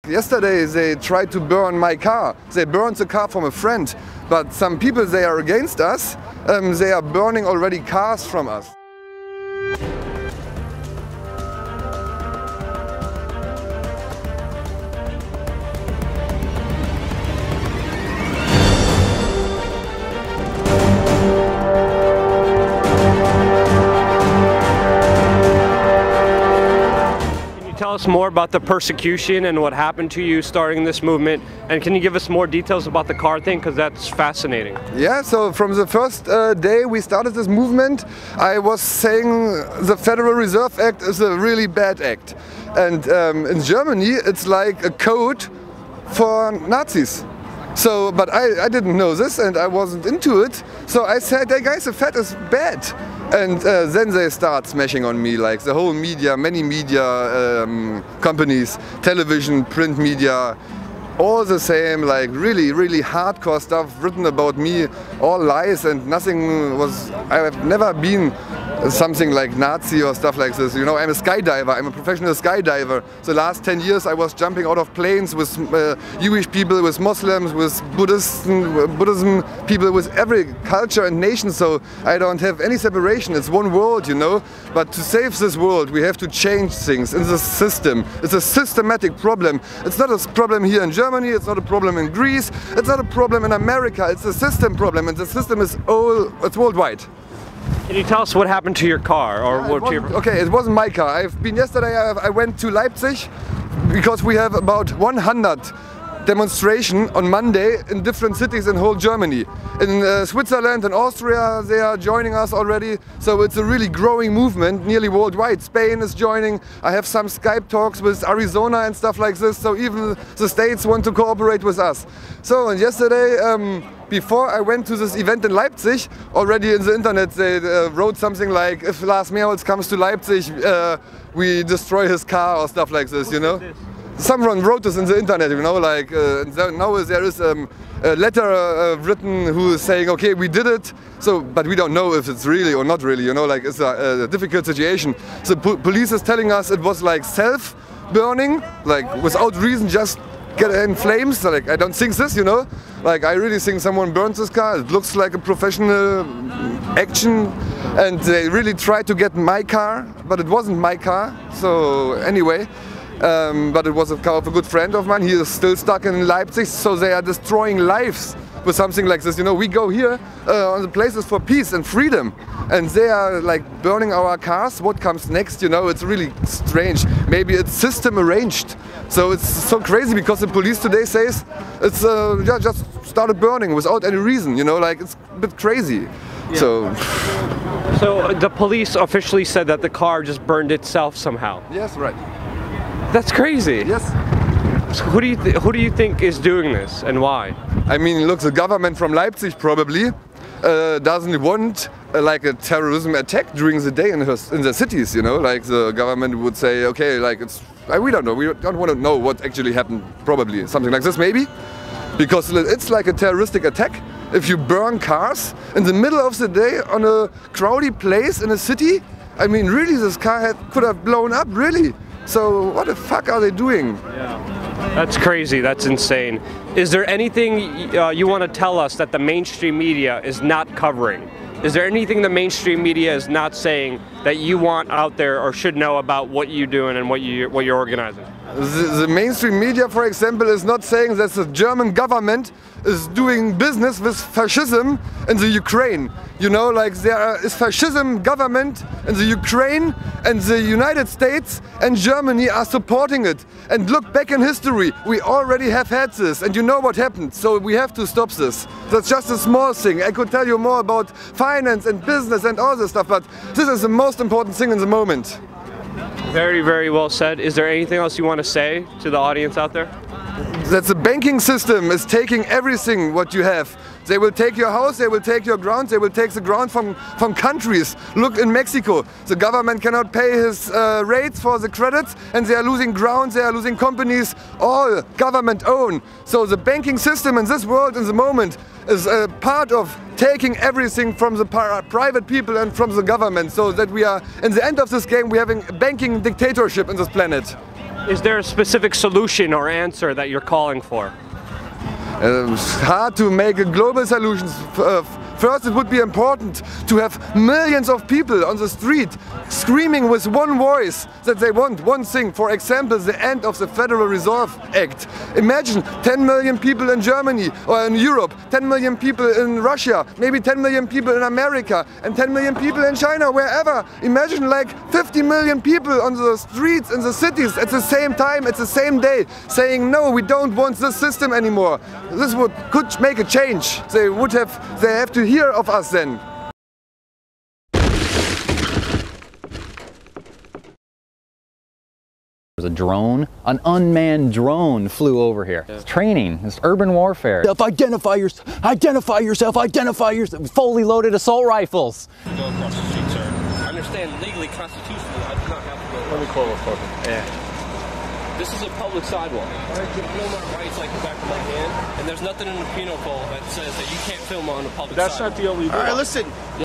Yesterday they tried to burn my car. They burned the car from a friend. But some people, they are against us. They are burning already cars from us. Tell us more about the persecution and what happened to you starting this movement, and can you give us more details about the car thing, because that's fascinating. Yeah, so from the first day we started this movement, I was saying the Federal Reserve Act is a really bad act, and in Germany it's like a code for Nazis. So, but I didn't know this and I wasn't into it, so I said, hey guys, the Fed is bad. And then they start smashing on me, like the whole media, many media companies, television, print media, all the same, like really, really hardcore stuff written about me, all lies and nothing was, I have never been something like Nazi or stuff like this. You know, I'm a skydiver, I'm a professional skydiver. The last 10 years I was jumping out of planes with Jewish people, with Muslims, with Buddhism people, with every culture and nation, so I don't have any separation. It's one world, you know. But to save this world we have to change things in the system. It's a systematic problem. It's not a problem here in Germany, it's not a problem in Greece, it's not a problem in America, it's a system problem, and the system is it's worldwide. Can you tell us what happened to your car? Or okay, it wasn't my car. Yesterday I went to Leipzig because we have about 100 demonstrations on Monday in different cities in whole Germany. In Switzerland and Austria they are joining us already, so it's a really growing movement nearly worldwide. Spain is joining. I have some Skype talks with Arizona and stuff like this, so even the states want to cooperate with us. So and yesterday, before I went to this event in Leipzig, already in the internet they wrote something like, if Lars Maehrholz comes to Leipzig, we destroy his car or stuff like this, you know. Someone wrote this in the internet, you know, like now there is a letter written who is saying, okay, we did it, so, but we don't know if it's really or not really, you know, like it's a difficult situation. The police is telling us it was like self-burning, like without reason, just get in flames. Like I don't think this, you know, like I really think someone burned this car. It looks like a professional action, and they really tried to get my car, but it wasn't my car. So anyway, but it was a car of a good friend of mine. He is still stuck in Leipzig, so they are destroying lives with something like this. You know, we go here on the places for peace and freedom, and they are like burning our cars. What comes next? You know, it's really strange. Maybe it's system arranged. So it's so crazy because the police today says it's yeah, just started burning without any reason. You know, like it's a bit crazy. Yeah. So the police officially said that the car just burned itself somehow. Yes, right. That's crazy. Yes. So who do you think is doing this and why? I mean, look, the government from Leipzig probably doesn't want like a terrorism attack during the day in the cities, you know, like the government would say, okay, like it's, we don't know, we don't want to know what actually happened, probably something like this maybe, because it's like a terroristic attack. If you burn cars in the middle of the day on a crowded place in a city, I mean really this car could have blown up, really. So what the fuck are they doing? Yeah. That's crazy, that's insane. Is there anything you want to tell us that the mainstream media is not covering? Is there anything the mainstream media is not saying that you want out there or should know about what you're doing and what you're organizing? The mainstream media, for example, is not saying that the German government is doing business with fascism in the Ukraine. You know, like there is fascism government in the Ukraine, and the United States and Germany are supporting it. And look back in history, we already have had this, and you know what happened. So we have to stop this. That's just a small thing. I could tell you more about finance and business and all this stuff, but this is the most important thing in the moment. Very, very well said. Is there anything else you want to say to the audience out there? That the banking system is taking everything what you have. They will take your house, they will take your ground, they will take the ground from countries. Look in Mexico, the government cannot pay his rates for the credits, and they are losing ground, they are losing companies, all government owned. So the banking system in this world in the moment is a part of taking everything from the private people and from the government, so that we are, in the end of this game, we are having a banking dictatorship in this planet. Is there a specific solution or answer that you're calling for? It's hard to make a global solution. First, it would be important to have millions of people on the street screaming with one voice that they want one thing. For example, the end of the Federal Reserve Act. Imagine 10 million people in Germany or in Europe, 10 million people in Russia, maybe 10 million people in America and 10 million people in China, wherever. Imagine like 50 million people on the streets in the cities at the same time, at the same day, saying no, we don't want this system anymore. This could make a change. They have to hear of us then. There's a drone, an unmanned drone flew over here. It's training, it's urban warfare. Identify yourself, fully loaded assault rifles. Go across the street, sir. I understand legally, constitutionally, I do not have to go. Let me call it for you. Yeah. This is a public sidewalk. I know my rights like the back of my hand, and there's nothing in the penal code that says that you can't film on a public sidewalk. That's not the only. All right, listen.